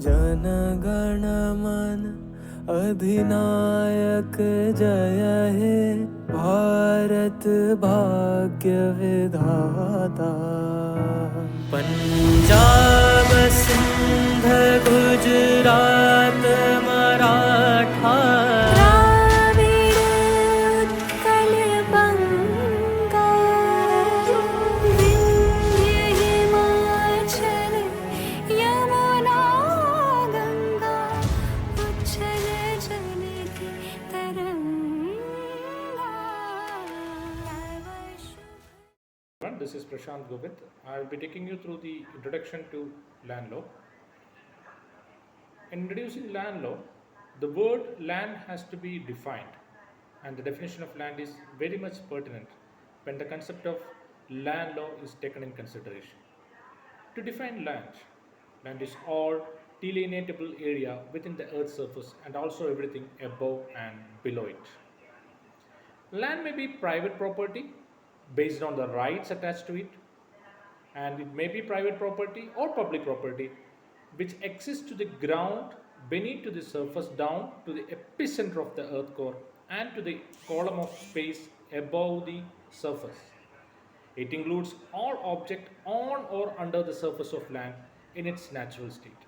जन गण मन अधिनायक जय हे भारत भाग्य विधाता। पंजाब सिंध गुजरात मराठा द्राविड़ उत्कल बंगा विंध्य हिमाचल यमुना गंगा उच्छल जलधि तरंगा। This is Prashant Govind. I will be taking you through the introduction to land law. In introducing land law, the word land has to be defined, and the definition of land is very much pertinent when the concept of land law is taken in consideration. To define land, land is all delineatable area within the earth's surface and also everything above and below it. Land may be private property based on the rights attached to it, and it may be private property or public property which exists to the ground, beneath to the surface, down to the epicenter of the earth core, and to the column of space above the surface. It includes all object on or under the surface of land in its natural state.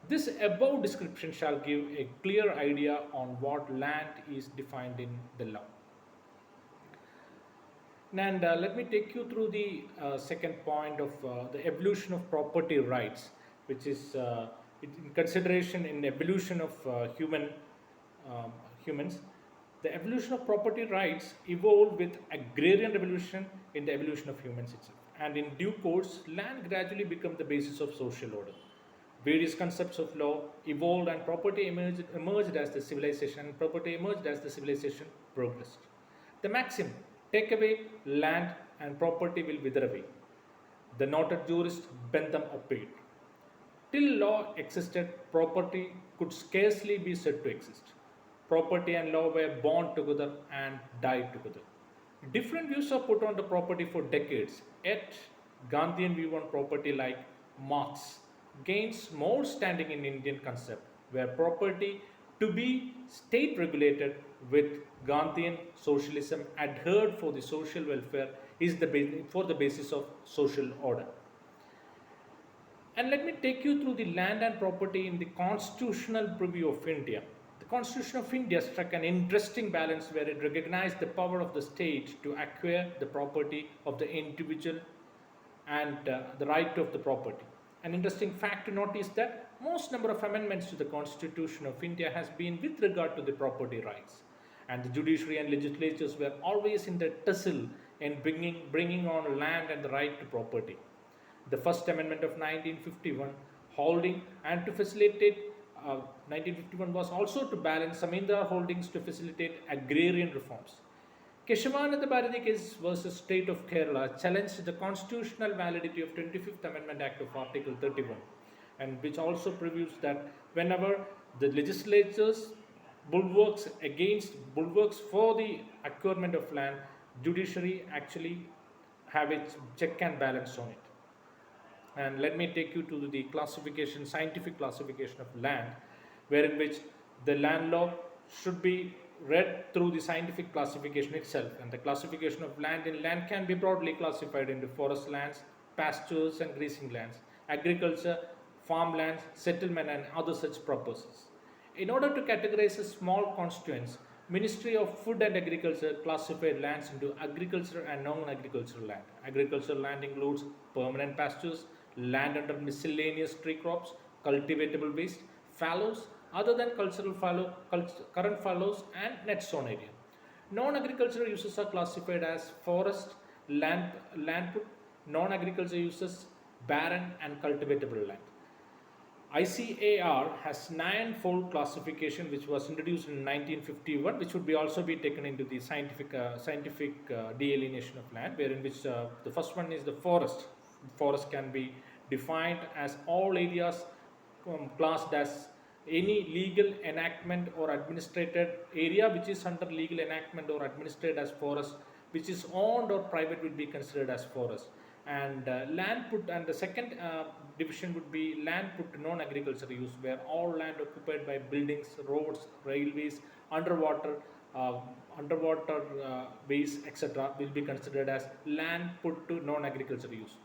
This above description shall give a clear idea on what land is defined in the law. And let me take you through the second point of the evolution of property rights, which is in consideration in evolution of humans. The evolution of property rights evolved with agrarian revolution in the evolution of humans itself. And in due course, land gradually became the basis of social order. Various concepts of law evolved and property emerged as the civilization, progressed. The maxim, take away land and property will wither away. The noted jurist Bentham obeyed. Till law existed, property could scarcely be said to exist. Property and law were born together and died together. Different views are put on the property for decades, yet Gandhian view on property, like Marx, gains more standing in Indian concept, where property to be state regulated with Gandhian socialism adhered for the social welfare is for the basis of social order. And let me take you through the land and property in the constitutional preview of India. The Constitution of India struck an interesting balance where it recognized the power of the state to acquire the property of the individual and the right of the property. An interesting fact to note is that most number of amendments to the Constitution of India has been with regard to the property rights, and the judiciary and legislatures were always in the tussle in bringing on land and the right to property. The first amendment of 1951 holding and to facilitate 1951 was also to balance Samindra holdings to facilitate agrarian reforms. Keshavananda Bharati case versus State of Kerala challenged the constitutional validity of 25th Amendment Act of Article 31, and which also previews that whenever the legislatures bulwarks for the acquirement of land, judiciary actually have its check and balance on it. And let me take you to the scientific classification of land, wherein which the land law should be read through the scientific classification itself. And the classification of land can be broadly classified into forest lands, pastures and grazing lands, agriculture, farmlands, settlement and other such purposes. In order to categorize a small constituents, Ministry of Food and Agriculture classified lands into agricultural and non-agricultural land. Agricultural land includes permanent pastures, land under miscellaneous tree crops, cultivatable waste, fallows, other than current fallows and net sown area. Non-agricultural uses are classified as forest, land put, non-agricultural uses, barren and cultivatable land. ICAR has 9-fold classification which was introduced in 1951, which would also be taken into the scientific delineation of land, wherein which the first one is the forest. Forest can be defined as all areas classed as any legal enactment or administrated area which is under legal enactment or administered as forest, which is owned or private, will be considered as forest. And land put, and the second division would be land put to non-agricultural use, where all land occupied by buildings, roads, railways, underwater uh, underwater ways, etc., will be considered as land put to non-agricultural use.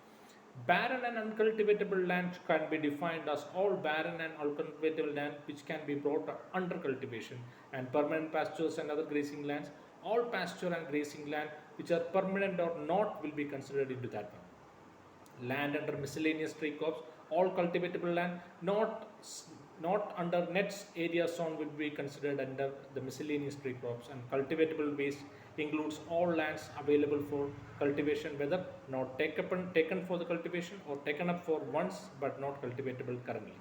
Barren and uncultivatable land can be defined as all barren and uncultivatable land which can be brought under cultivation, and permanent pastures and other grazing lands. All pasture and grazing land which are permanent or not will be considered into that one. Land under miscellaneous tree crops, all cultivatable land not under nets area zone will be considered under the miscellaneous tree crops, and cultivatable waste includes all lands available for cultivation, whether not taken for the cultivation or taken up for once but not cultivatable currently.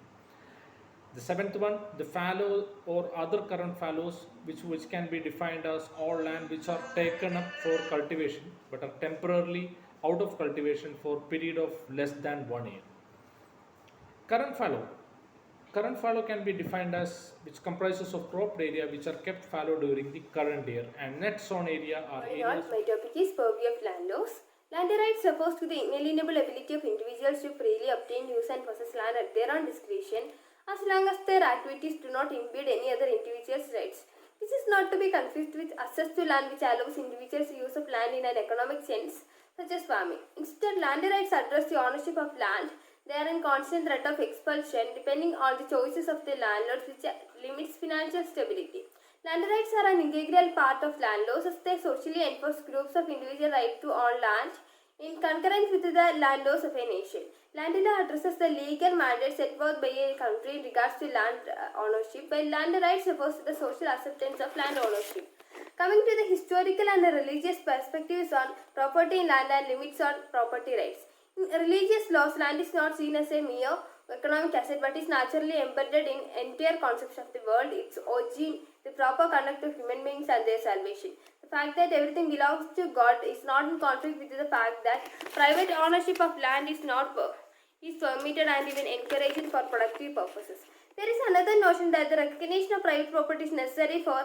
The seventh one, the fallow or other current fallows, which can be defined as all land which are taken up for cultivation but are temporarily out of cultivation for period of less than 1 year. Current fallow. Current fallow can be defined as which comprises of cropped area which are kept fallow during the current year, and net sown area are Why areas. not? My topic is purview of land laws. Land rights refers to the inalienable ability of individuals to freely obtain, use and possess land at their own discretion as long as their activities do not impede any other individual's rights. This is not to be confused with access to land, which allows individuals use of land in an economic sense such as farming. Instead, land rights address the ownership of land. They are in constant threat of expulsion depending on the choices of the landlords, which limits financial stability. Land rights are an integral part of land laws as they socially enforce groups of individual right to own land in concurrence with the land laws of a nation. Land law addresses the legal mandate set forth by a country in regards to land ownership, while land rights refers to the social acceptance of land ownership. Coming to the historical and the religious perspectives on property in land and limits on property rights. In religious laws, land is not seen as a mere economic asset but is naturally embedded in entire concepts of the world, its origin, the proper conduct of human beings and their salvation. The fact that everything belongs to God is not in conflict with the fact that private ownership of land is permitted and even encouraged for productive purposes. There is another notion that the recognition of private property is necessary for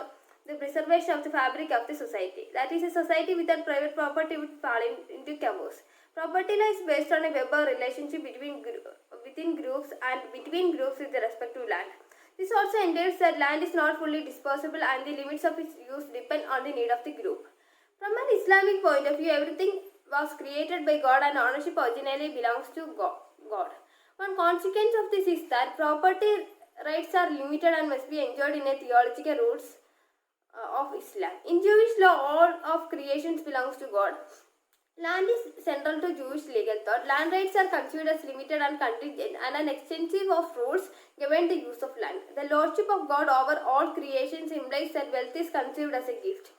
the preservation of the fabric of the society. That is, a society without private property would fall into chaos. Property law is based on a web of relationship within groups and between groups with respect to land. This also entails that land is not fully disposable and the limits of its use depend on the need of the group. From an Islamic point of view, everything was created by God and ownership originally belongs to God. One consequence of this is that property rights are limited and must be enjoyed in a theological rules of Islam. In Jewish law, all of creations belongs to God. Land is central to Jewish legal thought. Land rights are considered as limited and contingent, and an extensive of rules govern the use of land. The lordship of God over all creations implies that wealth is conceived as a gift.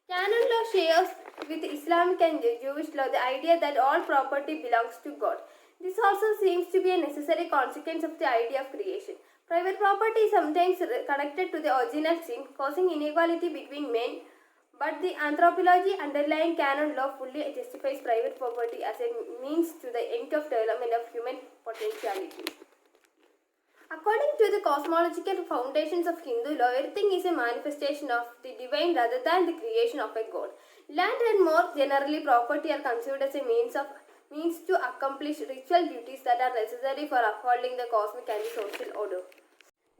Canon law shares with Islamic and Jewish law the idea that all property belongs to God. This also seems to be a necessary consequence of the idea of creation. Private property is sometimes connected to the original sin, causing inequality between men. But the anthropology underlying canon law fully justifies private property as a means to the end of development of human potentiality. According to the cosmological foundations of Hindu law, everything is a manifestation of the divine rather than the creation of a god. Land and more generally property are considered as a means to accomplish ritual duties that are necessary for upholding the cosmic and the social order.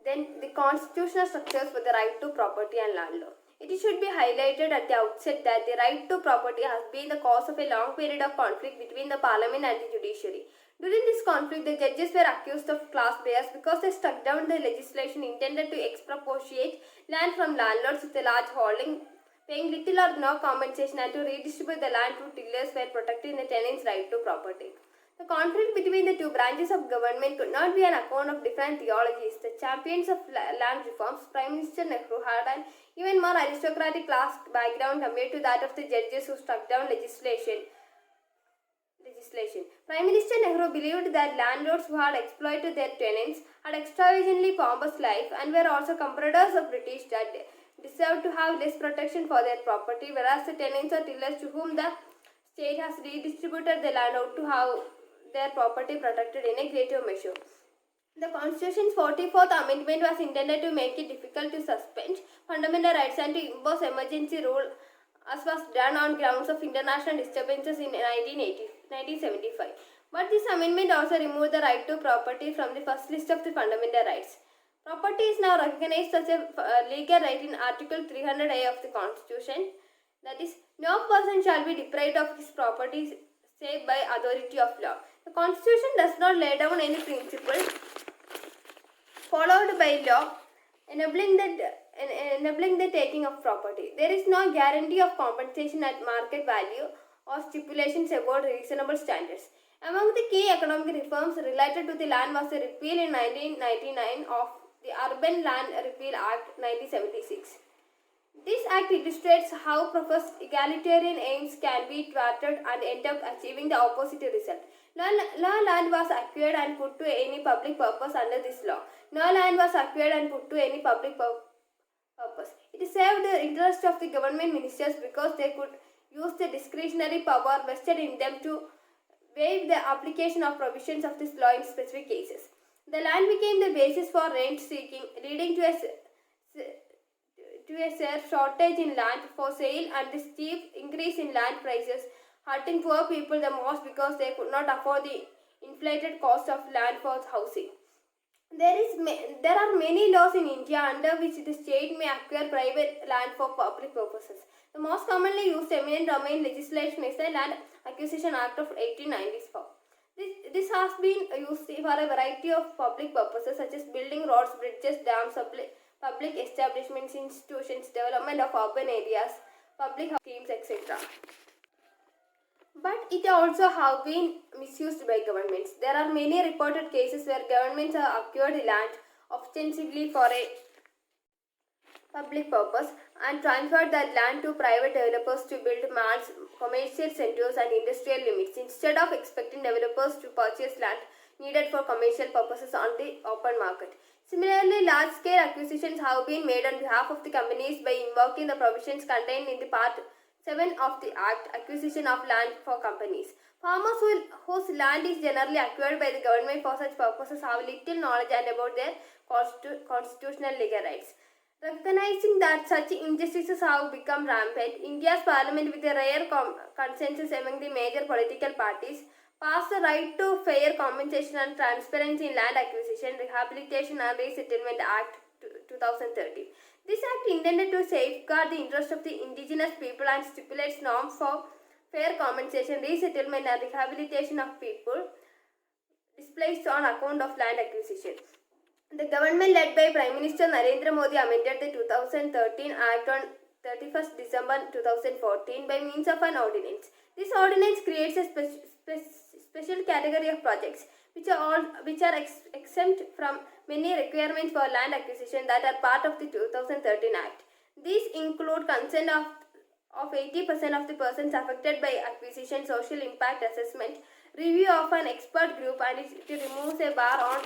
Then the constitutional structures for the right to property and land law. It should be highlighted at the outset that the right to property has been the cause of a long period of conflict between the parliament and the judiciary. During this conflict, the judges were accused of class bias because they struck down the legislation intended to expropriate land from landlords with a large holding, paying little or no compensation, and to redistribute the land to tillers while protecting the tenants' right to property. The conflict between the two branches of government could not be on account of different theologies. The champions of land reforms, Prime Minister Nehru, had an even more aristocratic class background compared to that of the judges who struck down legislation. Prime Minister Nehru believed that landlords who had exploited their tenants had extravagantly pompous life and were also competitors of British that deserved to have less protection for their property, whereas the tenants or tillers to whom the state has redistributed the land ought to have their property protected in a greater measure. The Constitution's 44th Amendment was intended to make it difficult to suspend fundamental rights and to impose emergency rule, as was done on grounds of international disturbances in 1980. 1975. But this amendment also removed the right to property from the first list of the fundamental rights. Property is now recognized as a legal right in Article 300A of the Constitution. That is, no person shall be deprived of his property save by authority of law. The Constitution does not lay down any principle followed by law enabling the taking of property. There is no guarantee of compensation at market value or stipulations about reasonable standards. Among the key economic reforms related to the land was the repeal in 1999 of the Urban Land Repeal Act 1976. This act illustrates how professed egalitarian aims can be thwarted and end up achieving the opposite result. No land was acquired and put to any public purpose under this law. No land was acquired and put to any public purpose. It served the interest of the government ministers because they could use the discretionary power vested in them to waive the application of provisions of this law in specific cases. The land became the basis for rent seeking, leading to a shortage in land for sale and the steep increase in land prices, hurting poor people the most because they could not afford the inflated cost of land for housing. There are many laws in India under which the state may acquire private land for public purposes. The most commonly used eminent domain legislation is the Land Acquisition Act of 1894. This has been used for a variety of public purposes such as building roads, bridges, dams, public establishments, institutions, development of urban areas, public schemes, etc. But it also have been misused by governments. There are many reported cases where governments have acquired land ostensibly for a public purpose and transferred that land to private developers to build malls, commercial centers and industrial limits instead of expecting developers to purchase land needed for commercial purposes on the open market. Similarly, large-scale acquisitions have been made on behalf of the companies by invoking the provisions contained in the Part 7 of the Act, Acquisition of Land for Companies. Farmers whose land is generally acquired by the government for such purposes have little knowledge about their constitutional legal rights. Recognizing that such injustices have become rampant, India's parliament, with a rare consensus among the major political parties, passed the Right to Fair Compensation and Transparency in Land Acquisition, Rehabilitation and Resettlement Act 2013. This act intended to safeguard the interests of the indigenous people and stipulates norms for fair compensation, resettlement and rehabilitation of people displaced on account of land acquisition. The government led by Prime Minister Narendra Modi amended the 2013 Act on 31st December 2014 by means of an ordinance. This ordinance creates a special category of projects which are exempt from many requirements for land acquisition that are part of the 2013 Act. These include consent of 80% of the persons affected by acquisition, social impact assessment, review of an expert group, and it removes a bar on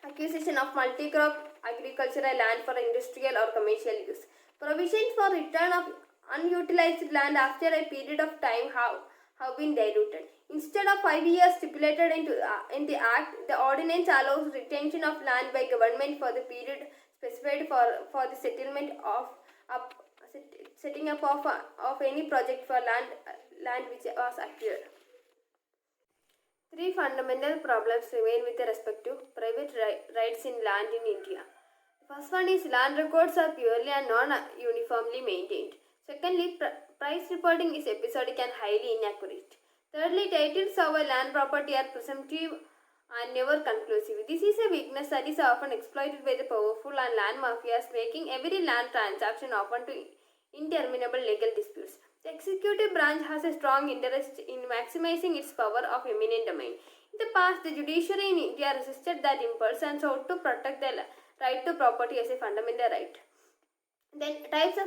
acquisition of multi-crop agricultural land for industrial or commercial use. Provisions for return of unutilized land after a period of time have been diluted. Instead of 5 years stipulated in the Act, the ordinance allows retention of land by government for the period specified for the setting up of any project for land which was acquired. Three fundamental problems remain with respect to private rights in land in India. The first one is land records are purely and non-uniformly maintained. Secondly, price reporting is episodic and highly inaccurate. Thirdly, titles over land property are presumptive and never conclusive. This is a weakness that is often exploited by the powerful and land mafias, making every land transaction open to interminable legal disputes. The executive branch has a strong interest in maximizing its power of eminent domain. In the past, the judiciary in India resisted that impulse and sought to protect the right to property as a fundamental right. Then, types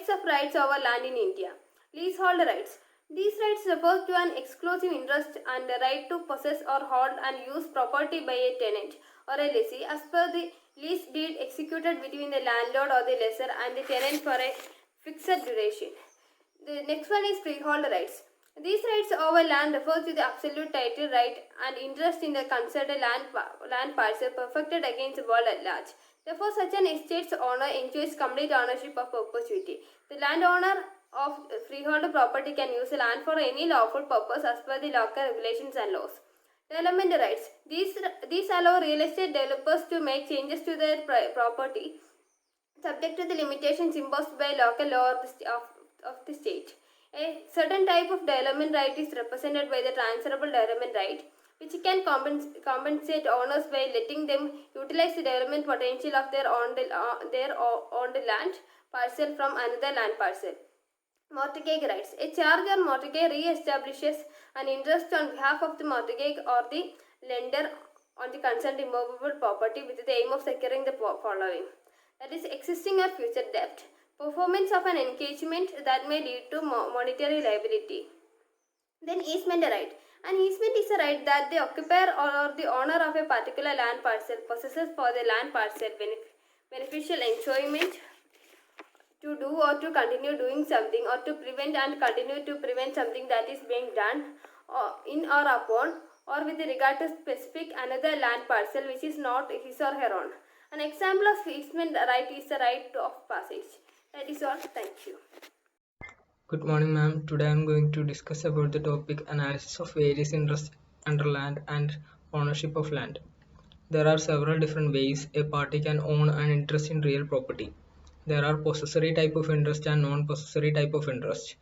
of rights over land in India. Leasehold rights. These rights refer to an exclusive interest and the right to possess or hold and use property by a tenant or a lessee as per the lease deed executed between the landlord or the lessor and the tenant for a fixed duration. The next one is freehold rights. These rights over land refer to the absolute title right and interest in the concerned land parcel perfected against the world at large. Therefore, such an estate's owner enjoys complete ownership of perpetuity. The landowner of freehold property can use land for any lawful purpose as per the local regulations and laws. Development rights. These allow real estate developers to make changes to their property subject to the limitations imposed by local law of the state. A certain type of development right is represented by the transferable development right, which can compensate owners by letting them utilize the development potential of their owned land parcel from another land parcel. Mortgage rights. A charge or mortgage re-establishes an interest on behalf of the mortgage or the lender on the concerned immovable property with the aim of securing the following. That is existing or future debt, performance of an engagement that may lead to monetary liability. Then easement right. An easement is a right that the occupier or the owner of a particular land parcel possesses for the land parcel beneficial enjoyment to do or to continue doing something or to prevent and continue to prevent something that is being done in or upon or with regard to specific another land parcel which is not his or her own. An example of easement right is the right of passage. That is all. Thank you. Good morning, ma'am. Today I am going to discuss about the topic analysis of various interests under land and ownership of land. There are several different ways a party can own an interest in real property. There are possessory type of interest and non-possessory type of interest.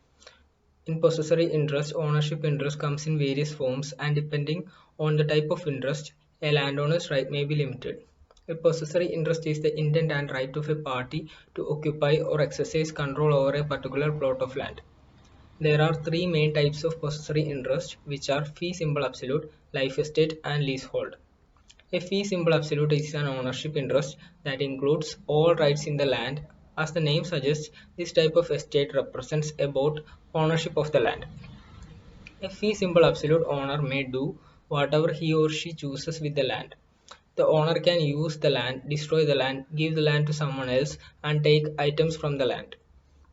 In possessory interest, ownership interest comes in various forms, and depending on the type of interest, a landowner's right may be limited. A possessory interest is the intent and right of a party to occupy or exercise control over a particular plot of land. There are three main types of possessory interest, which are fee simple absolute, life estate, and leasehold. A fee simple absolute is an ownership interest that includes all rights in the land. As the name suggests, this type of estate represents about ownership of the land. A fee simple absolute owner may do whatever he or she chooses with the land. The owner can use the land, destroy the land, give the land to someone else, and take items from the land.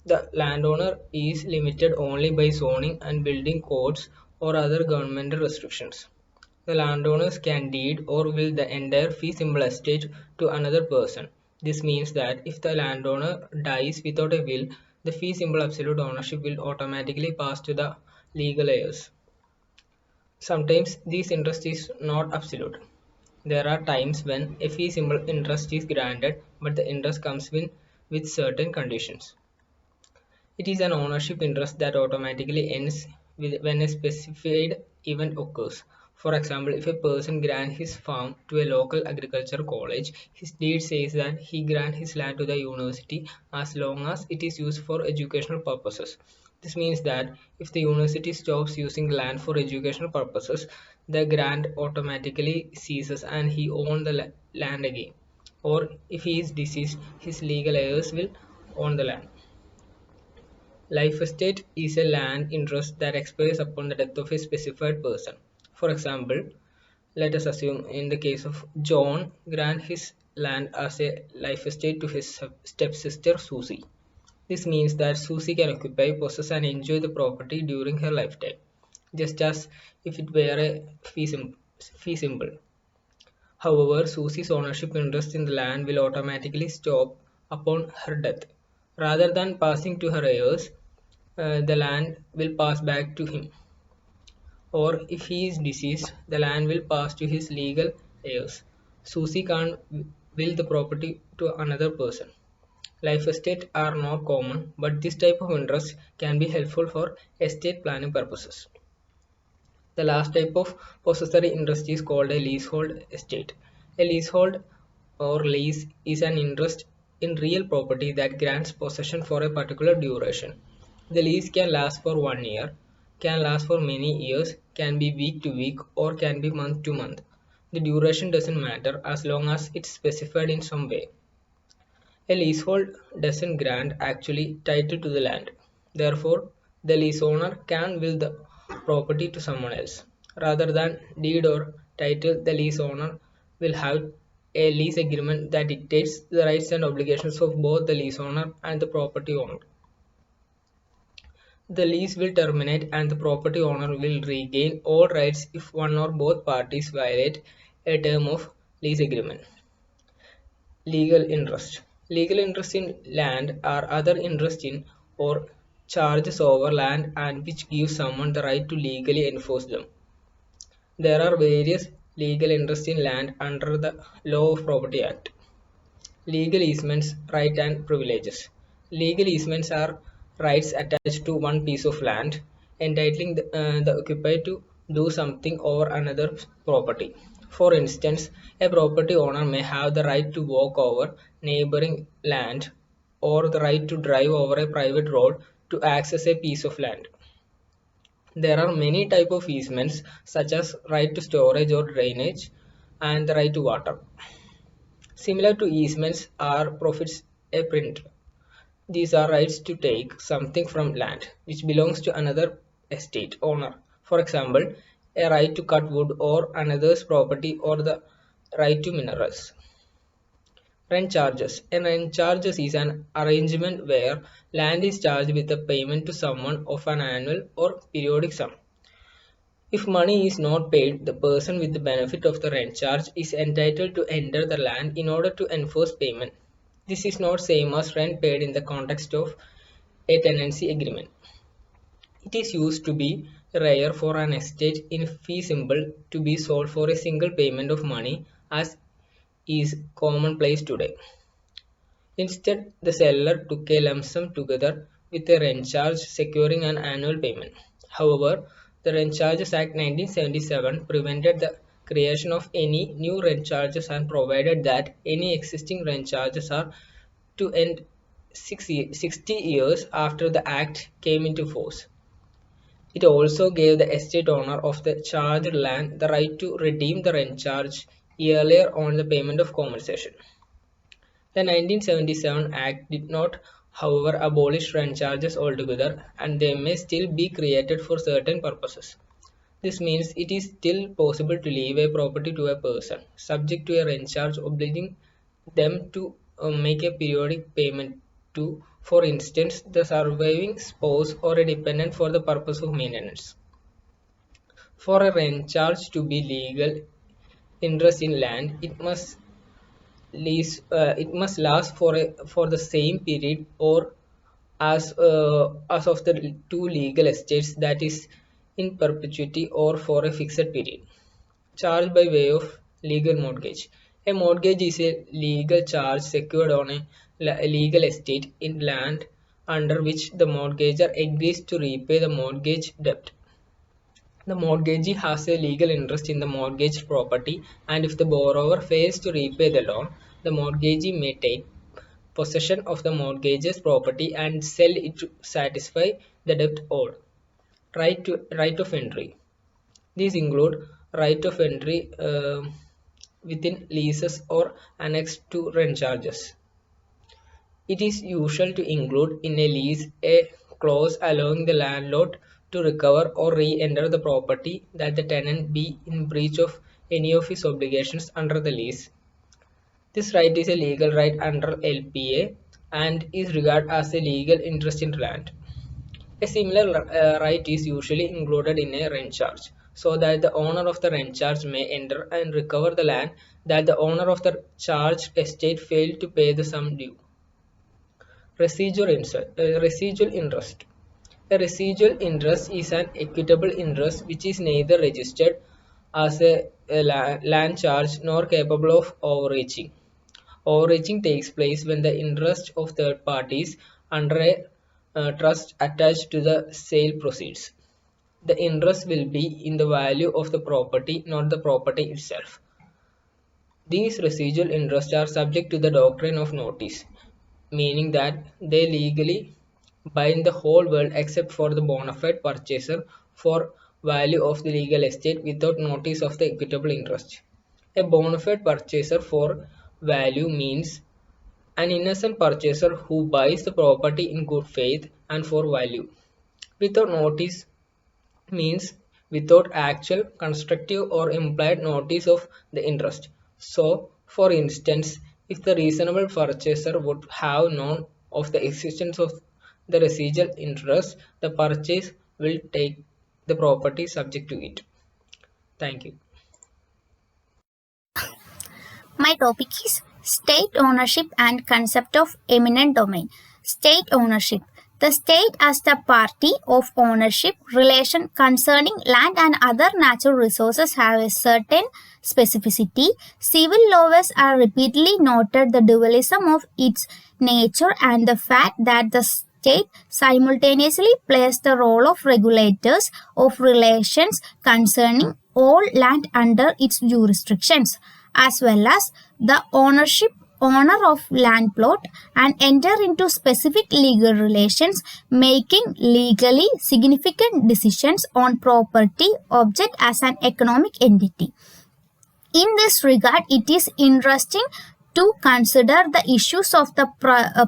The landowner is limited only by zoning and building codes or other governmental restrictions. The landowners can deed or will the entire fee simple estate to another person. This means that if the landowner dies without a will, the fee simple absolute ownership will automatically pass to the legal heirs. Sometimes this interest is not absolute. There are times when a fee simple interest is granted, but the interest comes in with certain conditions. It is an ownership interest that automatically ends when a specified event occurs. For example, if a person grants his farm to a local agriculture college, his deed says that he grants his land to the university as long as it is used for educational purposes. This means that if the university stops using land for educational purposes, the grant automatically ceases and he owns the land again. Or if he is deceased, his legal heirs will own the land. Life estate is a land interest that expires upon the death of a specified person. For example, let us assume in the case of John grant his land as a life estate to his stepsister Susie. This means that Susie can occupy, possess and enjoy the property during her lifetime, just as if it were a fee simple. However, Susie's ownership interest in the land will automatically stop upon her death. Rather than passing to her heirs, the land will pass back to him. Or if he is deceased, the land will pass to his legal heirs. Susie can't will the property to another person. Life estate are not common, but this type of interest can be helpful for estate planning purposes. The last type of possessory interest is called a leasehold estate. A leasehold or lease is an interest in real property that grants possession for a particular duration. The lease can last for 1 year, can last for many years, can be week to week, or can be month to month. The duration doesn't matter as long as it's specified in some way. A leasehold doesn't grant actually title to the land. Therefore, the lease owner can will the property to someone else. Rather than deed or title, the lease owner will have a lease agreement that dictates the rights and obligations of both the lease owner and the property owned. The lease will terminate and the property owner will regain all rights if one or both parties violate a term of lease agreement. Legal interest. Legal interest in land are other interest in or charges over land and which gives someone the right to legally enforce them. There are various legal interests in land under the Law of Property Act. Legal easements, rights and privileges. Legal easements are rights attached to one piece of land, entitling the occupier to do something over another property. For instance, a property owner may have the right to walk over neighboring land or the right to drive over a private road to access a piece of land. There are many types of easements such as right to storage or drainage and the right to water. Similar to easements are profits a print. These are rights to take something from land which belongs to another estate owner. For example, a right to cut wood or another's property or the right to minerals. Rent charges. A rent charges is an arrangement where land is charged with a payment to someone of an annual or periodic sum. If money is not paid, the person with the benefit of the rent charge is entitled to enter the land in order to enforce payment. This is not same as rent paid in the context of a tenancy agreement. It is used to be rare for an estate infeasible to be sold for a single payment of money as is commonplace today. Instead, the seller took a lump sum together with a rent charge securing an annual payment. However, the Rent Charges Act 1977 prevented the creation of any new rent charges and provided that any existing rent charges are to end 60 years after the act came into force. It also gave the estate owner of the charged land the right to redeem the rent charge earlier on the payment of compensation. The 1977 Act did not, however, abolish rent charges altogether, and they may still be created for certain purposes. This means it is still possible to leave a property to a person, subject to a rent charge obligating them to make a periodic payment to, for instance, the surviving spouse or a dependent for the purpose of maintenance. For a rent charge to be legal interest in land, it must last for the same period or as of the two legal estates, that is in perpetuity or for a fixed period. Charge by way of legal mortgage. A mortgage is a legal charge secured on a legal estate in land under which the mortgagor agrees to repay the mortgage debt. The mortgagee has a legal interest in the mortgaged property, and if the borrower fails to repay the loan, the mortgagee may take possession of the mortgagor's property and sell it to satisfy the debt owed. Right of entry. These include right of entry within leases or annexed to rent charges. It is usual to include in a lease a clause allowing the landlord to recover or re-enter the property that the tenant be in breach of any of his obligations under the lease. This right is a legal right under LPA and is regarded as a legal interest in land. A similar right is usually included in a rent charge, so that the owner of the rent charge may enter and recover the land that the owner of the charged estate failed to pay the sum due. Residual interest. A residual interest is an equitable interest which is neither registered as a land charge nor capable of overreaching. Overreaching takes place when the interest of third parties under a trust attached to the sale proceeds. The interest will be in the value of the property, not the property itself. These residual interests are subject to the doctrine of notice, meaning that they legally bind the whole world except for the bona fide purchaser for value of the legal estate without notice of the equitable interest. A bona fide purchaser for value means an innocent purchaser who buys the property in good faith and for value. Without notice means without actual, constructive, or implied notice of the interest. So, for instance, if the reasonable purchaser would have known of the existence of the residual interest, the purchase will take the property subject to it. Thank you. My topic is state ownership and concept of eminent domain. State ownership. The state as the party of ownership relation concerning land and other natural resources have a certain specificity. Civil laws are repeatedly noted the dualism of its nature and the fact that the state simultaneously plays the role of regulators of relations concerning all land under its jurisdictions, as well as the owner of land plot and enter into specific legal relations, making legally significant decisions on property object as an economic entity. In this regard, it is interesting to consider the issues of the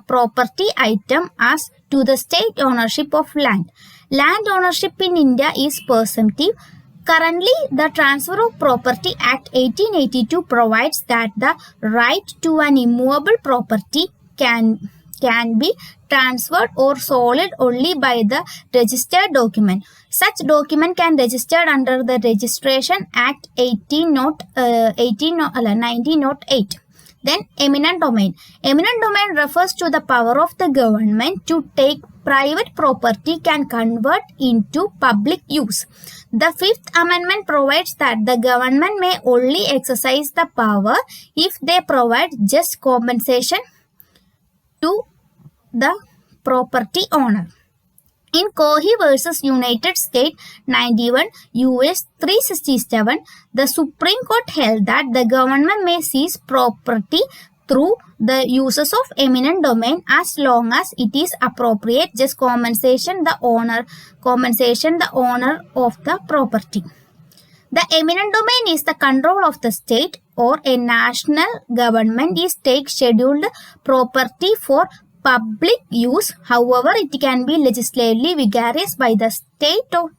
property item as to the state ownership of land. Land ownership in India is presumptive. Currently, the Transfer of Property Act 1882 provides that the right to an immovable property can be transferred or sold only by the registered document. Such document can registered under the Registration Act 1908. Then eminent domain. Eminent domain refers to the power of the government to take private property can convert into public use. The Fifth Amendment provides that the government may only exercise the power if they provide just compensation to the property owner. In Cohey versus United States 91 U.S. 367, the Supreme Court held that the government may seize property through the uses of eminent domain as long as it is appropriate just compensation the owner of the property. The eminent domain is the control of the state or a national government is take scheduled property for public use. However, it can be legislatively vigorous by the state to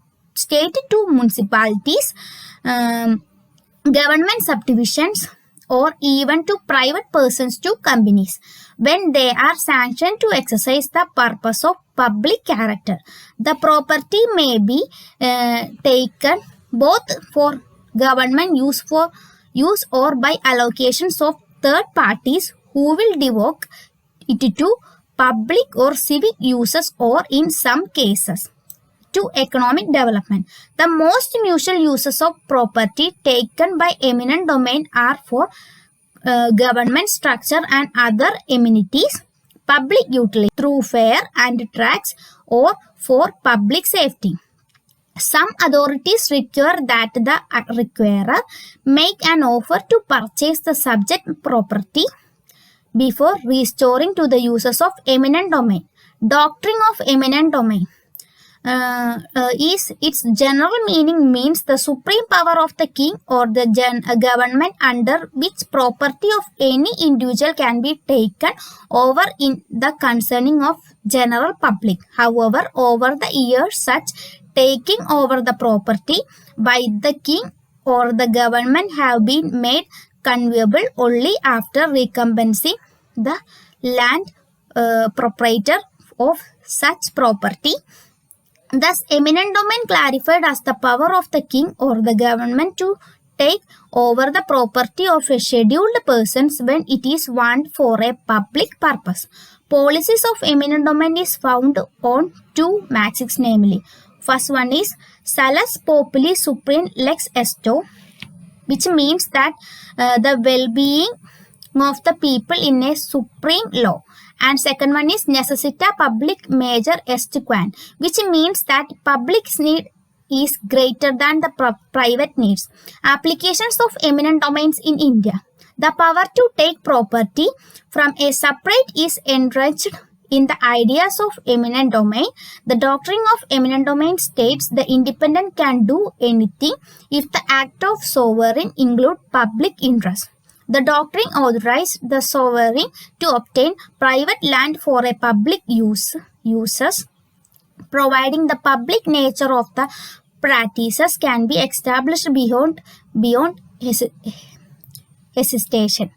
municipalities, government subdivisions, or even to private persons to companies when they are sanctioned to exercise the purpose of public character. The property may be taken both for government use or by allocations of third parties who will devote it to public or civic uses or in some cases to economic development. The most usual uses of property taken by eminent domain are for government structure and other amenities, public utility through fair and tracks, or for public safety. Some authorities require that the acquirer make an offer to purchase the subject property before restoring to the uses of eminent domain. Doctrine of eminent domain is its general meaning means the supreme power of the king or the government under which property of any individual can be taken over in the concerning of general public. However, over the years, such taking over the property by the king or the government have been made conveyable only after recompensing the land proprietor of such property. Thus, eminent domain clarified as the power of the king or the government to take over the property of a scheduled persons when it is wanted for a public purpose. Policies of eminent domain is found on two maxims, namely, first one is Salus Populi Supreme Lex Esto, which means that the well-being of the people in a supreme law. And second one is Necessita Public Major Est Quam, which means that public's need is greater than the private needs. Applications of eminent domains in India. The power to take property from a separate is entrenched in the ideas of eminent domain. The doctrine of eminent domain states the independent can do anything if the act of sovereign include public interest. The doctrine authorized the sovereign to obtain private land for a public uses, providing the public nature of the practices can be established beyond hesitation.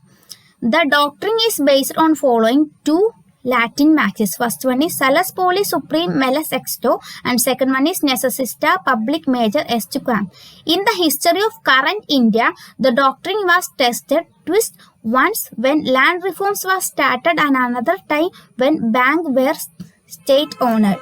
The doctrine is based on following two Latin maxims. First one is Salus Poli Supreme Meles Exto and second one is Necessita Public Major Est Quam. In the history of current India, the doctrine was tested twice, once when land reforms were started and another time when banks were state-owned.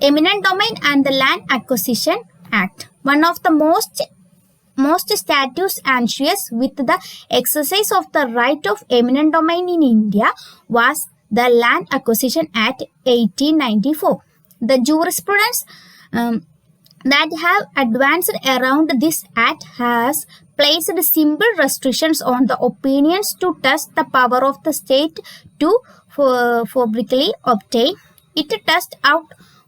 Eminent Domain and the Land Acquisition Act. One of the most statutes anxious with the exercise of the right of eminent domain in India was the Land Acquisition Act 1894. The jurisprudence that have advanced around this act has placed simple restrictions on the opinions to test the power of the state to publicly obtain. It tests out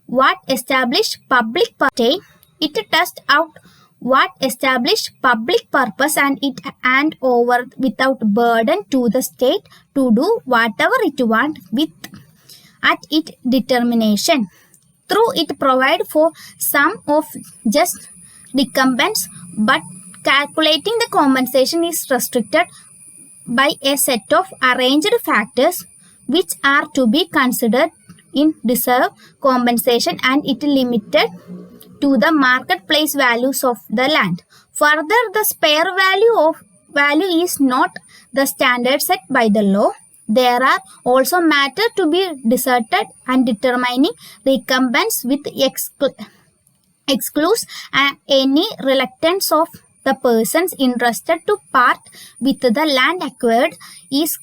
what established public purpose and over without burden to the state to do whatever it want with at its determination. Through it provide for some of just recompense, but calculating the compensation is restricted by a set of arranged factors which are to be considered in deserved compensation, and it limited to the marketplace values of the land. Further, the spare value is not the standard set by the law. There are also matters to be decided and determining recompense with excludes any reluctance of the persons interested to part with the land acquired is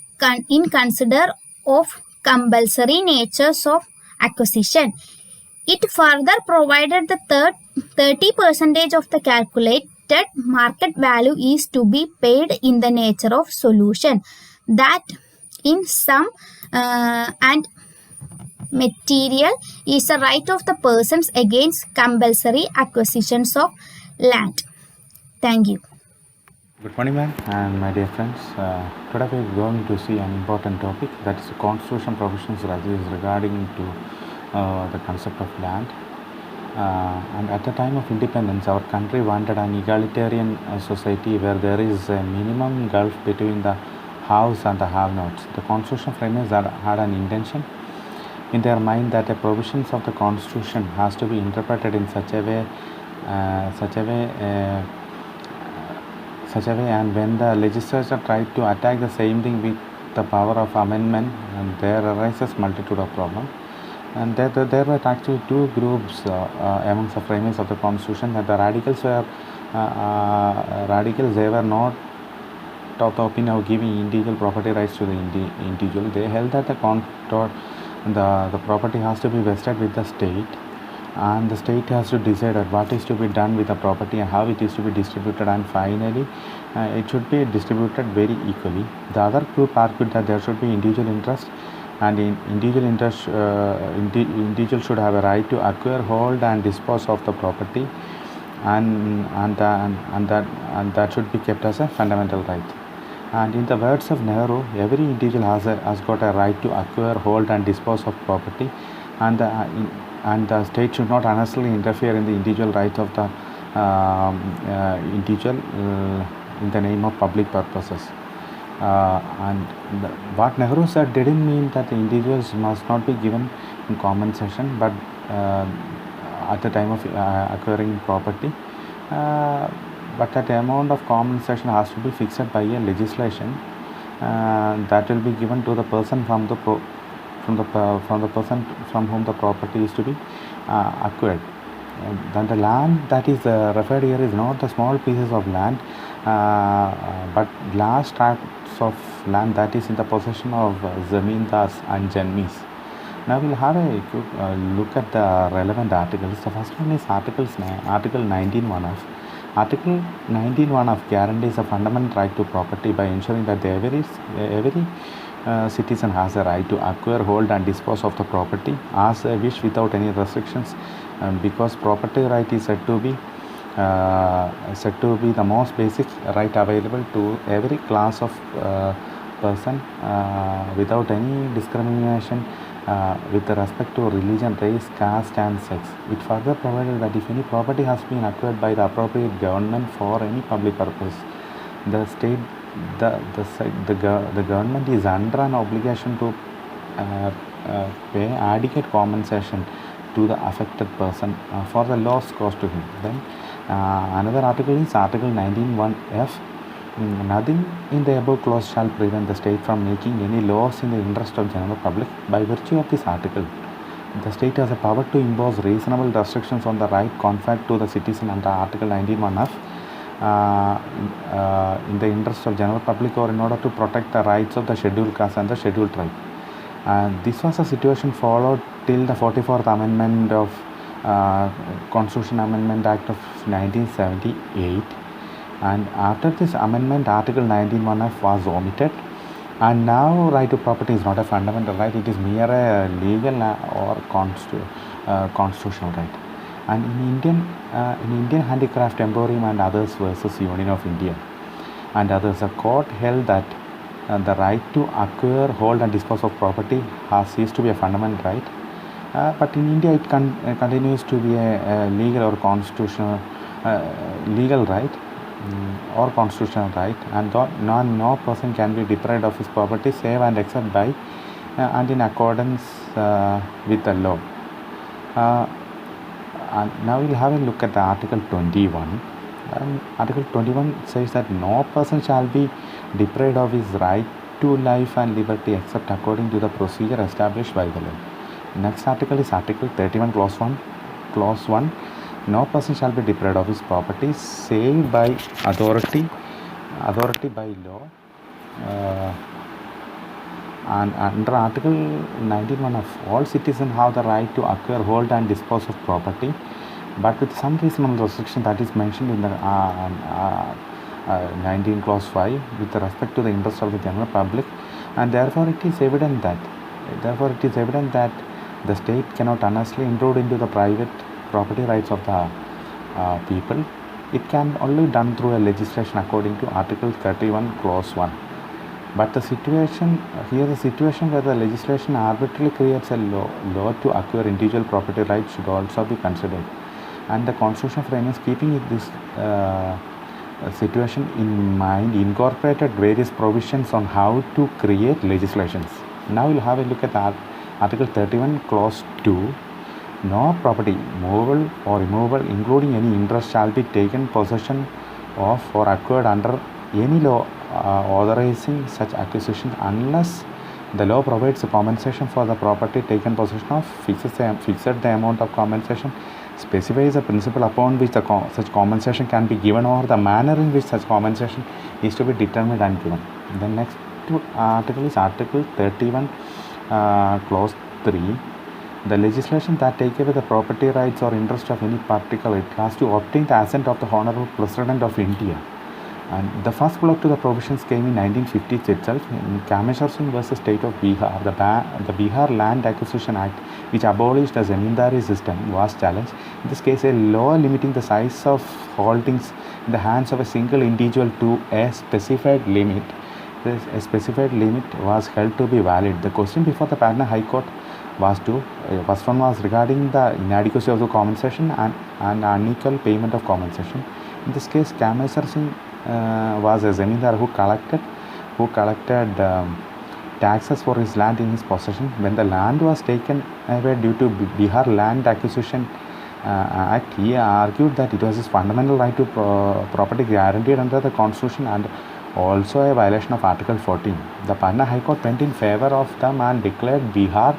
in consider of compulsory natures of acquisition. It further provided the 30% of the calculated market value is to be paid in the nature of solution, that in sum and material is a right of the persons against compulsory acquisitions of land. Thank you. Good morning, ma'am, and my dear friends. Today we are going to see an important topic, that is constitution provisions regarding to the concept of land. And at the time of independence, our country wanted an egalitarian society where there is a minimum gulf between the haves and the have-nots. The constitution framers had an intention in their mind that the provisions of the constitution has to be interpreted in such a way, and when the legislature tried to attack the same thing with the power of amendment, and there arises multitude of problems. And there were actually two groups amongst the framers of the constitution. That the radicals were they were not of the opinion of giving individual property rights to the individual. They held that the property has to be vested with the state, and the state has to decide what is to be done with the property and how it is to be distributed, and finally it should be distributed very equally. The other group argued that there should be individual interest, and in individual interest individual should have a right to acquire, hold and dispose of the property, and that should be kept as a fundamental right. And in the words of Nehru, every individual has got a right to acquire, hold and dispose of property, and the state should not unnecessarily interfere in the individual rights of the individual in the name of public purposes. What Nehru said didn't mean that the individuals must not be given compensation, but at the time of acquiring property, but that amount of compensation has to be fixed by a legislation that will be given to the person from the person from whom the property is to be acquired. Then the land that is referred here is not the small pieces of land, but large tracts of land that is in the possession of zamindars and janmis. Now we'll have a quick look at the relevant articles. The first one is Article 19(1)(f). Article 19(1)(f) guarantees a fundamental right to property by ensuring that every citizen has a right to acquire, hold and dispose of the property as they wish without any restrictions, because property right is said to be the most basic right available to every class of person without any discrimination with respect to religion, race, caste and sex. It further provided that if any property has been acquired by the appropriate government for any public purpose, the state the government is under an obligation to pay adequate compensation to the affected person for the loss caused to him. Then another article is Article 19(1)(f). Nothing in the above clause shall prevent the state from making any laws in the interest of general public. By virtue of this article, the state has a power to impose reasonable restrictions on the right conferred to the citizen under Article 19(1)(f) in the interest of general public or in order to protect the rights of the scheduled caste and the scheduled tribe. This was a situation followed till the 44th Amendment of Constitution Amendment Act of 1978, and after this amendment Article 19(1)(f) was omitted, and now right to property is not a fundamental right, it is mere a legal or constitutional right. And in Indian Handicraft Emporium and others versus Union of India and others, the court held that the right to acquire, hold and dispose of property has ceased to be a fundamental right, but in India it continues to be a legal or constitutional legal right or constitutional right, and no person can be deprived of his property save and except by and in accordance with the law. And now we'll have a look at the Article 21. Article 21 says that no person shall be deprived of his right to life and liberty except according to the procedure established by the law. Next article is Article 31 Clause 1. No person shall be deprived of his property save by authority by law. And under Article 19(1) of all citizens have the right to acquire, hold and dispose of property, but with some reasonable restriction that is mentioned in the 19 Clause 5 with respect to the interest of the general public, and therefore it is evident that the state cannot honestly intrude into the private property rights of the people. It can only be done through a legislation according to Article 31 Clause 1. But the situation where the legislation arbitrarily creates a law to acquire individual property rights should also be considered. And the Constitution framers, keeping this situation in mind, incorporated various provisions on how to create legislations. Now we'll have a look at Article 31 Clause 2. No property, movable or immovable, including any interest, shall be taken possession of or acquired under any law authorizing such acquisition unless the law provides a compensation for the property taken possession of, fixes the amount of compensation, specifies the principle upon which such compensation can be given, or the manner in which such compensation is to be determined and given. The next article is Article 31 Clause 3. The legislation that take away the property rights or interest of any particular has to obtain the assent of the Honorable President of India. And the first block to the provisions came in 1950 itself in Kameshwar Singh versus State of Bihar. The Bihar Land Acquisition Act, which abolished the zamindari system, was challenged. In this case, a law limiting the size of holdings in the hands of a single individual to a specified limit was held to be valid. The question before the Patna High Court was first one was regarding the inadequacy of the compensation and unequal payment of compensation. In this case, Kameshwar Singh was a zamindar who collected taxes for his land in his possession. When the land was taken away due to Bihar Land Acquisition Act, he argued that it was his fundamental right to property guaranteed under the Constitution and also a violation of Article 14. The Patna High Court went in favor of them and declared Bihar,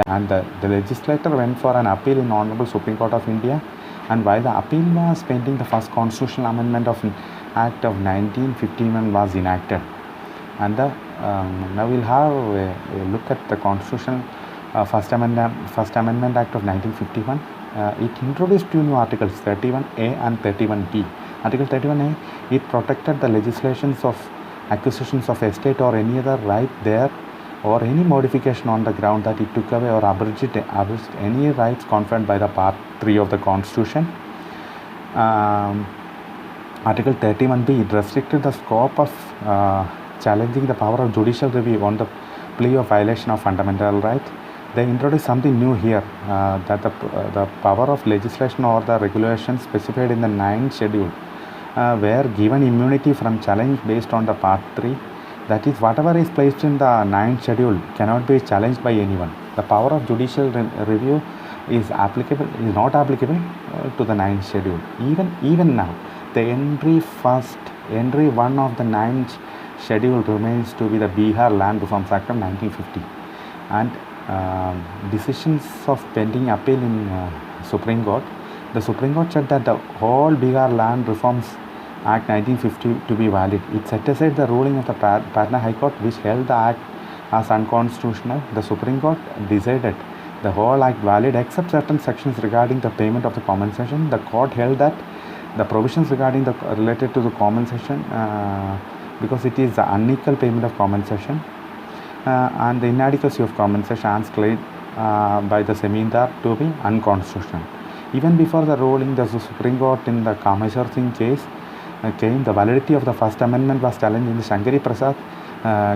and the legislator went for an appeal in Honorable Supreme Court of India. And while the appeal was pending, the first constitutional amendment of Act of 1951 was enacted. And now we'll have a look at the Constitutional First Amendment Act of 1951. It introduced two new articles, 31A and 31B. Article 31A, it protected the legislations of acquisitions of estate or any other right there, or any modification on the ground that it took away or abridged any rights conferred by the Part 3 of the Constitution. Article 31B, it restricted the scope of challenging the power of judicial review on the plea of violation of fundamental rights. They introduced something new here, that the power of legislation or the regulations specified in the 9th schedule were given immunity from challenge based on the Part 3. That is, whatever is placed in the 9th schedule cannot be challenged by anyone. The power of judicial review is not applicable to the 9th schedule. Even now, the entry 1 of the 9th schedule remains to be the Bihar Land Reforms Act of 1950. And decisions of pending appeal in Supreme Court. The Supreme Court said that the whole Bihar Land Reforms Act 1950 to be valid. It set aside the ruling of the Patna High Court, which held the act as unconstitutional. The Supreme Court decided the whole act valid except certain sections regarding the payment of the compensation. The court held that the provisions regarding the related to the compensation because it is the unequal payment of compensation and the inadequacy of compensation as claimed by the Zamindar to be unconstitutional. Even before the ruling, the Supreme Court in the Kameshwar Singh case came, the validity of the First Amendment was challenged in the Shankari Prasad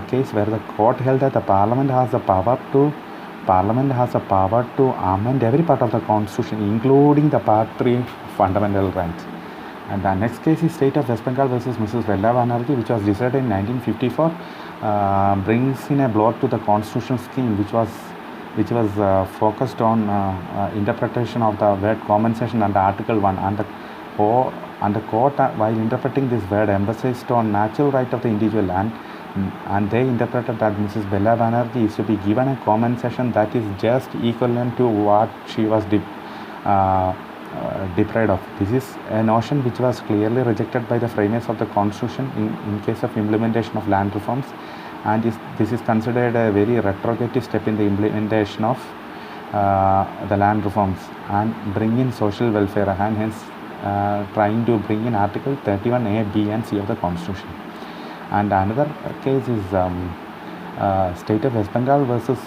case, where the court held that the Parliament has the power to amend every part of the Constitution, including the Part 3 fundamental rights. And the next case is State of West Bengal versus Mrs. Vella Banerjee, which was decided in 1954, brings in a blow to the constitutional scheme, which was focused on interpretation of the word compensation under Article 1, and the court, while interpreting this word, emphasized on natural right of the individual, and they interpreted that Mrs. Vella Banerjee is to be given a compensation that is just equivalent to what she was deprived of. This is a notion which was clearly rejected by the framers of the Constitution in case of implementation of land reforms, and this is considered a very retrogressive step in the implementation of the land reforms and bring in social welfare, and hence trying to bring in Article 31A, B and C of the Constitution. And another case is State of West Bengal versus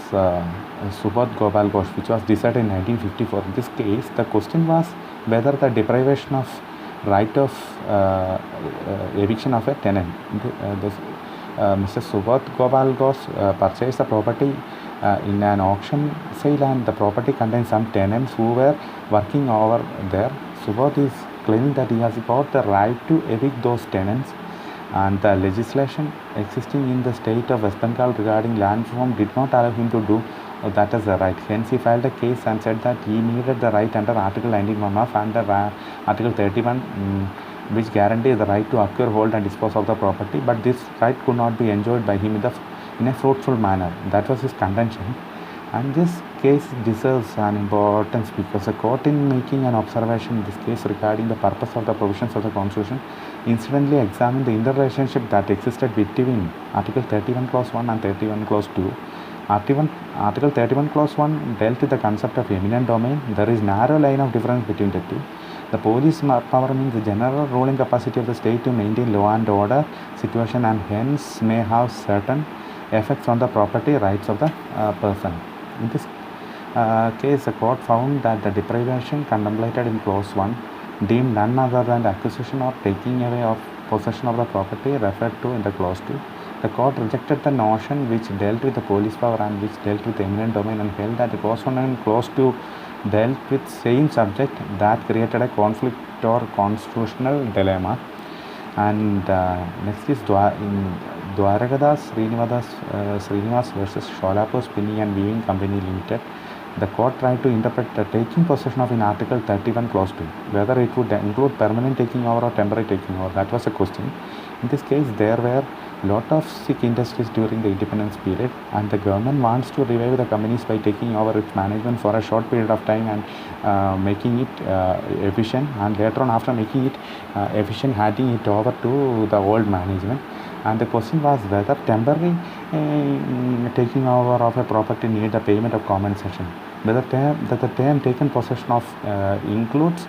Subodh Gopal Ghosh, which was decided in 1954. In this case, the question was whether the deprivation of right of eviction of a tenant. Mr. Subodh Gopal Ghosh purchased the property in an auction sale, and the property contained some tenants who were working over there. Subodh is claiming that he has got the right to evict those tenants, and the legislation existing in the state of West Bengal regarding land reform did not allow him to do that as a right. Hence, he filed a case and said that he needed the right under Article 19(1) of and Article 31, which guarantees the right to acquire, hold and dispose of the property, but this right could not be enjoyed by him in a fruitful manner. That was his contention. And this case deserves an importance because the court, in making an observation in this case regarding the purpose of the provisions of the Constitution, incidentally examined the interrelationship that existed between Article 31 Clause 1 and 31 Clause 2. Article 31 Clause 1 dealt with the concept of eminent domain. There is narrow line of difference between the two. The police power means the general ruling capacity of the state to maintain law and order situation, and hence may have certain effects on the property rights of the person. In this case, the court found that the deprivation contemplated in Clause 1 deemed none other than the acquisition or taking away of possession of the property referred to in the Clause 2. The court rejected the notion which dealt with the police power and which dealt with eminent domain, and held that the Clause 1 and Clause 2 dealt with same subject that created a conflict or constitutional dilemma. And next is Dwaragadas Srinivas versus Sholapur Spinning and Weaving Company Limited. The court tried to interpret the taking possession of in Article 31 Clause 2, whether it would include permanent taking over or temporary taking over. That was a question. In this case, there were a lot of sick industries during the independence period, and the government wants to revive the companies by taking over its management for a short period of time and making it efficient, and later on, after making it efficient, handing it over to the old management. And the question was whether temporary taking over of a property need the payment of compensation. Whether the term taken possession of includes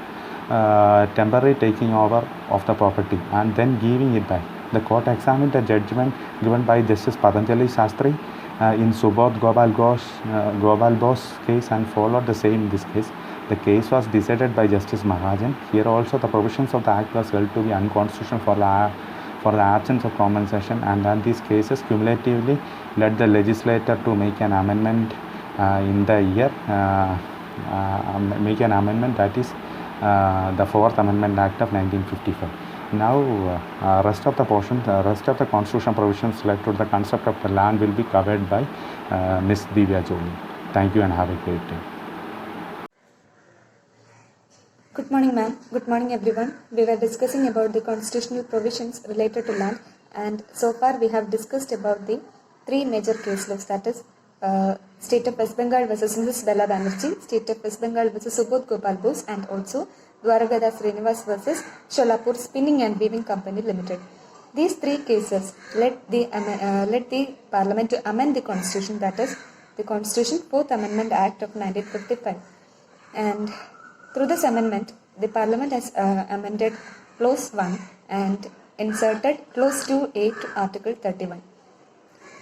temporary taking over of the property and then giving it back. The court examined the judgment given by Justice Patanjali Shastri in Subodh Gopal Ghosh case and followed the same in this case. The case was decided by Justice Mahajan. Here also the provisions of the Act was held to be unconstitutional for the absence of compensation, and then these cases cumulatively led the legislator to make an amendment in the year, that is the 4th Amendment Act of 1955. Now, rest of the constitutional provisions related to the concept of the land will be covered by Ms. Divya Jolie. Thank you and have a great day. Good morning, ma'am. Good morning, everyone. We were discussing about the constitutional provisions related to land, and so far we have discussed about the three major case laws, that is State of West Bengal versus Mrs. Bella Banerjee, State of West Bengal versus Subodh Gopal Bose, and also Dwaragadas Srinivas versus Sholapur Spinning and Weaving Company Limited. These three cases led the Parliament to amend the Constitution, that is, the Constitution 4th Amendment Act of 1955. And through this amendment, the Parliament has amended Clause 1 and inserted Clause 2A to Article 31.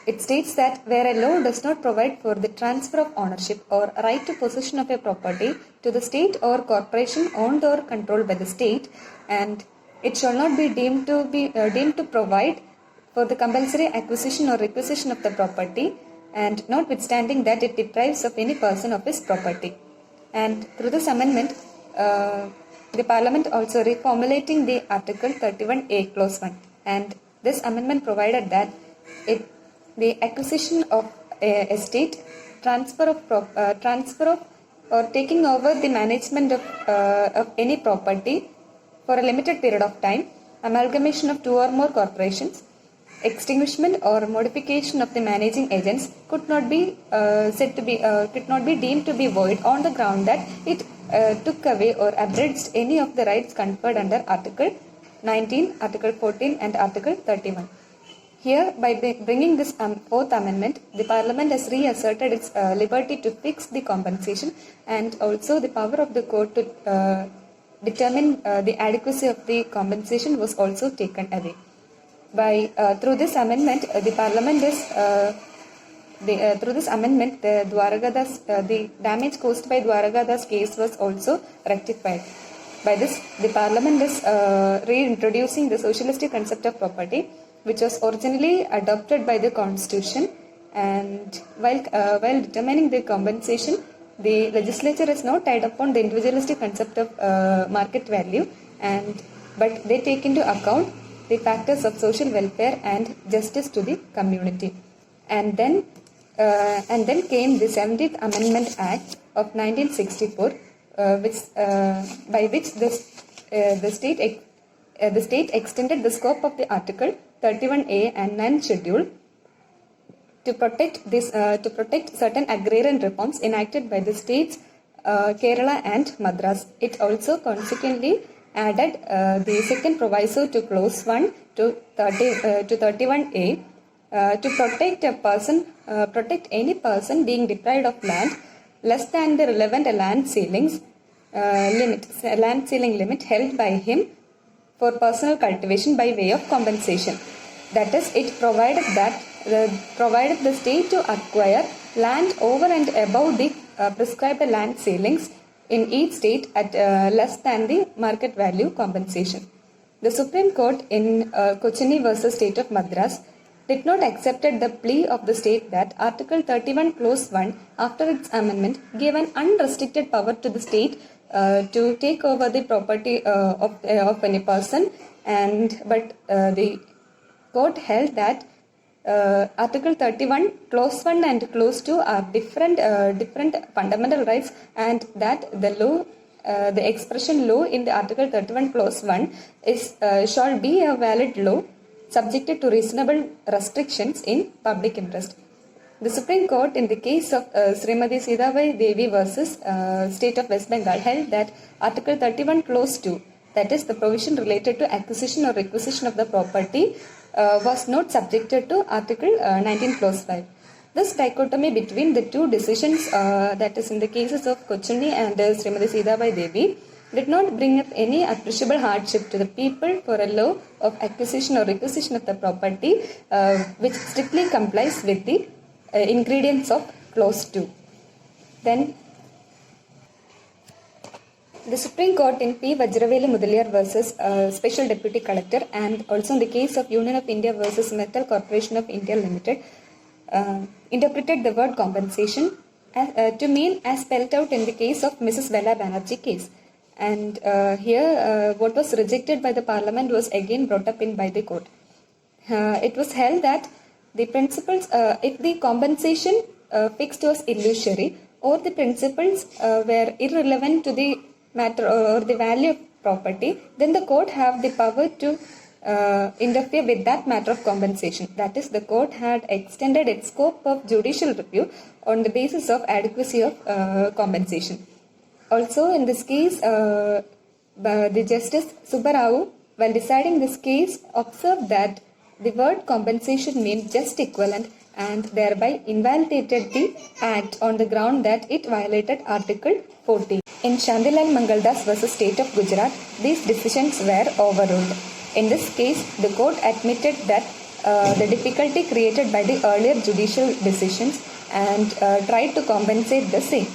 It states that where a law does not provide for the transfer of ownership or right to possession of a property to the state or corporation owned or controlled by the state, and it shall not be deemed to provide for the compulsory acquisition or requisition of the property, and notwithstanding that it deprives of any person of his property. And through this amendment, the Parliament also reformulating the Article 31A Clause 1, and this amendment provided that the acquisition of a estate, transfer of or taking over the management of any property for a limited period of time, amalgamation of two or more corporations, extinguishment or modification of the managing agents could not be deemed to be void on the ground that it took away or abridged any of the rights conferred under Article 19, Article 14 and Article 31. Here, by bringing this Fourth Amendment, the Parliament has reasserted its liberty to fix the compensation, and also the power of the court to determine the adequacy of the compensation was also taken away. Through this amendment, the Parliament is the damage caused by Dwaragadas case was also rectified. By this, the Parliament is reintroducing the socialistic concept of property, which was originally adopted by the Constitution, and while determining the compensation, the legislature is not tied upon the individualistic concept of market value, but they take into account the factors of social welfare and justice to the community. And then came the 17th Amendment Act of 1964, by which the state extended the scope of the Article 31A and 9 schedule to protect certain agrarian reforms enacted by the states Kerala and Madras. It also consequently added the second proviso to Clause 1 to 31A to protect any person being deprived of land less than the relevant land ceiling limit held by him for personal cultivation by way of compensation. That is, it provided the state to acquire land over and above the prescribed land ceilings in each state at less than the market value compensation. The Supreme Court in Kochini versus State of Madras did not accept the plea of the state that Article 31 Clause 1 after its amendment gave an unrestricted power to the state to take over the property of any person, but the court held that Article 31 Clause 1 and Clause 2 are different fundamental rights, and that the law, the expression law in the Article 31 Clause 1 shall be a valid law subjected to reasonable restrictions in public interest. The Supreme Court in the case of Srimati Sithabai Devi versus State of West Bengal held that Article 31 Clause 2, that is the provision related to acquisition or requisition of the property, was not subjected to Article 19 Clause 5. This dichotomy between the two decisions, that is in the cases of Kochini and Srimati Sithabai Devi, did not bring up any appreciable hardship to the people for a law of acquisition or requisition of the property which strictly complies with the ingredients of Clause 2. Then, the Supreme Court in P. Vajravelu Mudaliar versus Special Deputy Collector, and also in the case of Union of India versus Metal Corporation of India Limited, interpreted the word compensation to mean as spelled out in the case of Mrs. Bella Banerjee case. And here what was rejected by the Parliament was again brought up by the court. It was held that the principles, if the compensation fixed was illusory, or the principles were irrelevant to the matter or the value of property, then the court have the power to interfere with that matter of compensation. That is, the court had extended its scope of judicial review on the basis of adequacy of compensation. Also, in this case, the Justice Subbarao, while deciding this case, observed that the word compensation meant just equivalent and thereby invalidated the act on the ground that it violated Article 14. In Shantilal Mangaldas vs. State of Gujarat, these decisions were overruled. In this case, the court admitted that the difficulty created by the earlier judicial decisions and tried to compensate the same.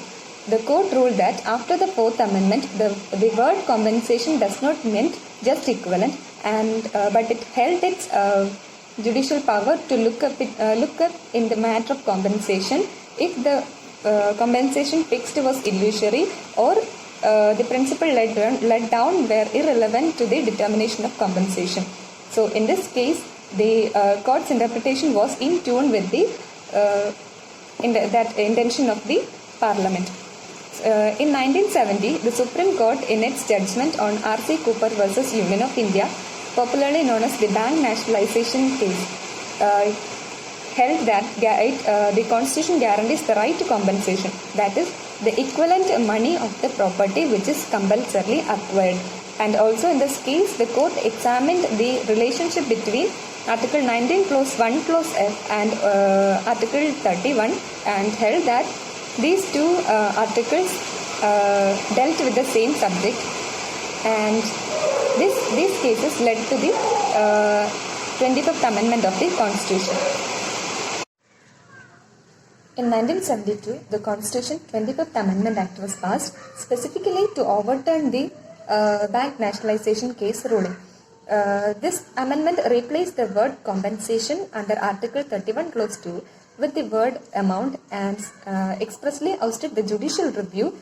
The court ruled that after the Fourth Amendment, the word compensation does not mean just equivalent, and but it held its judicial power to look up in the matter of compensation if the compensation fixed was illusory or the principle laid down were irrelevant to the determination of compensation. So in this case, the court's interpretation was in tune with the that intention of the Parliament. In 1970, the Supreme Court, in its judgment on R.C. Cooper versus Union of India, popularly known as the bank nationalization case, held that the Constitution guarantees the right to compensation, that is, the equivalent money of the property which is compulsorily acquired. And also in this case, the court examined the relationship between Article 19 Clause 1 Clause F and Article 31 and held that these two articles dealt with the same subject, and these cases led to the 25th Amendment of the Constitution. In 1972, the Constitution 25th Amendment Act was passed specifically to overturn the bank nationalization case ruling. This amendment replaced the word compensation under Article 31 Clause 2 with the word amount and expressly ousted the judicial review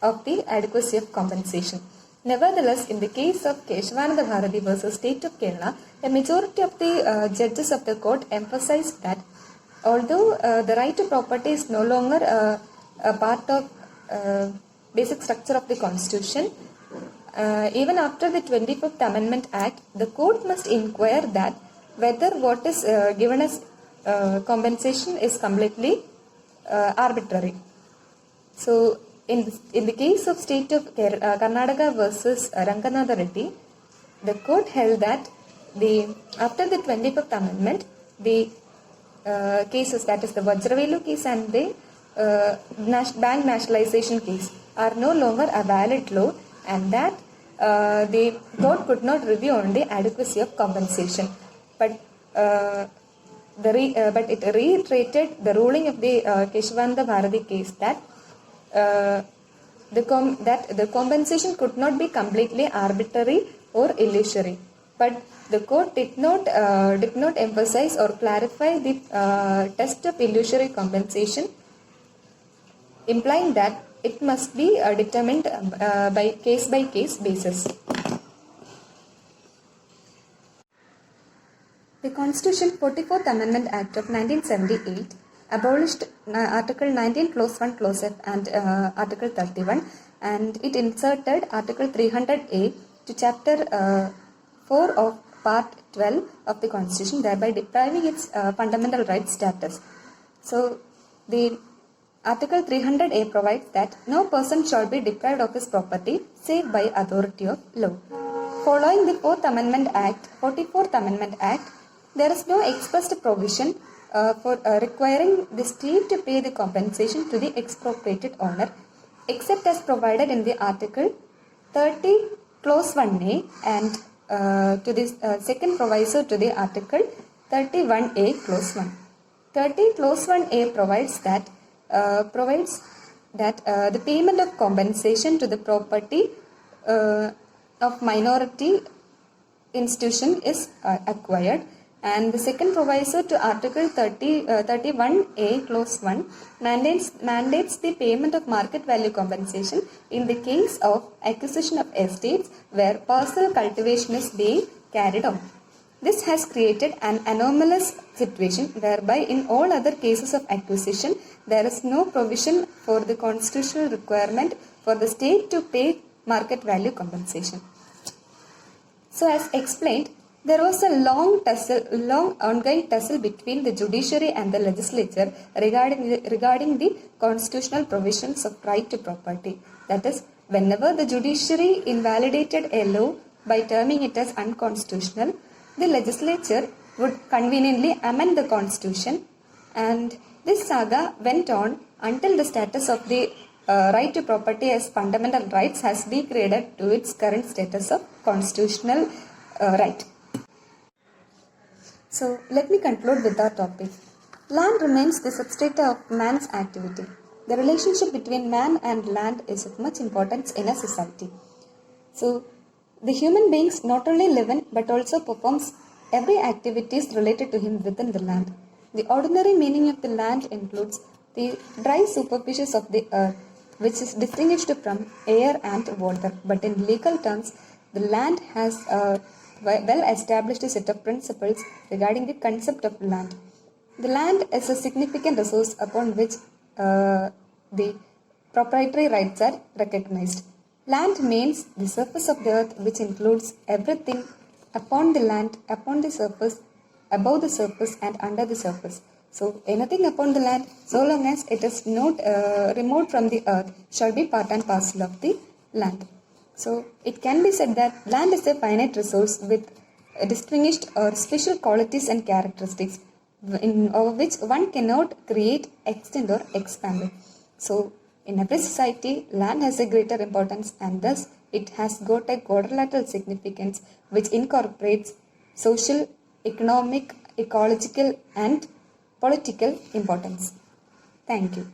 of the adequacy of compensation. Nevertheless, in the case of Keshavananda Bharati versus State of Kerala, a majority of the judges of the court emphasized that although the right to property is no longer a part of basic structure of the Constitution, even after the 25th Amendment Act, the court must inquire that whether what is given as compensation is completely arbitrary. So, in the case of State of Karnataka versus Ranganatha Reddy, the court held that after the 25th Amendment, the cases, that is the Vajravelu case and the bank nationalization case, are no longer a valid law, and that the court could not review on the adequacy of compensation. But it reiterated the ruling of the Keshavananda Bharati case that the compensation could not be completely arbitrary or illusory. But the court did not emphasize or clarify the test of illusory compensation, implying that it must be determined by case basis. The Constitution 44th Amendment Act of 1978 abolished Article 19 Clause 1 Clause F and Article 31, and it inserted Article 300A to Chapter 4 of Part 12 of the Constitution, thereby depriving its fundamental rights status. So, the Article 300A provides that no person shall be deprived of his property save by authority of law. Following the 4th Amendment Act, 44th Amendment Act, there is no expressed provision for requiring the state to pay the compensation to the expropriated owner, except as provided in the Article 30 Clause 1A and to the second proviso to the Article 31A Clause 1. 30 Clause 1A provides that the payment of compensation to the property of minority institution is acquired, and the second proviso to Article 31A Clause 1 mandates the payment of market value compensation in the case of acquisition of estates where parcel cultivation is being carried out. This has created an anomalous situation whereby in all other cases of acquisition there is no provision for the constitutional requirement for the state to pay market value compensation. So as explained, There was a long ongoing tussle between the judiciary and the legislature regarding the constitutional provisions of right to property. That is, whenever the judiciary invalidated a law by terming it as unconstitutional, the legislature would conveniently amend the constitution, and this saga went on until the status of the right to property as fundamental rights has degraded to its current status of constitutional right. So let me conclude with our topic. Land remains the substrata of man's activity. The relationship between man and land is of much importance in a society. So the human beings not only live in but also performs every activities related to him within the land. The ordinary meaning of the land includes the dry superficies of the earth, which is distinguished from air and water. But in legal terms, the land has a well-established set of principles regarding the concept of land. The land is a significant resource upon which the proprietary rights are recognized. Land means the surface of the earth, which includes everything upon the land, upon the surface, above the surface and under the surface. So anything upon the land, so long as it is not removed from the earth, shall be part and parcel of the land. So it can be said that land is a finite resource with distinguished or special qualities and characteristics over which one cannot create, extend or expand it. So in every society, land has a greater importance, and thus it has got a quadrilateral significance which incorporates social, economic, ecological and political importance. Thank you.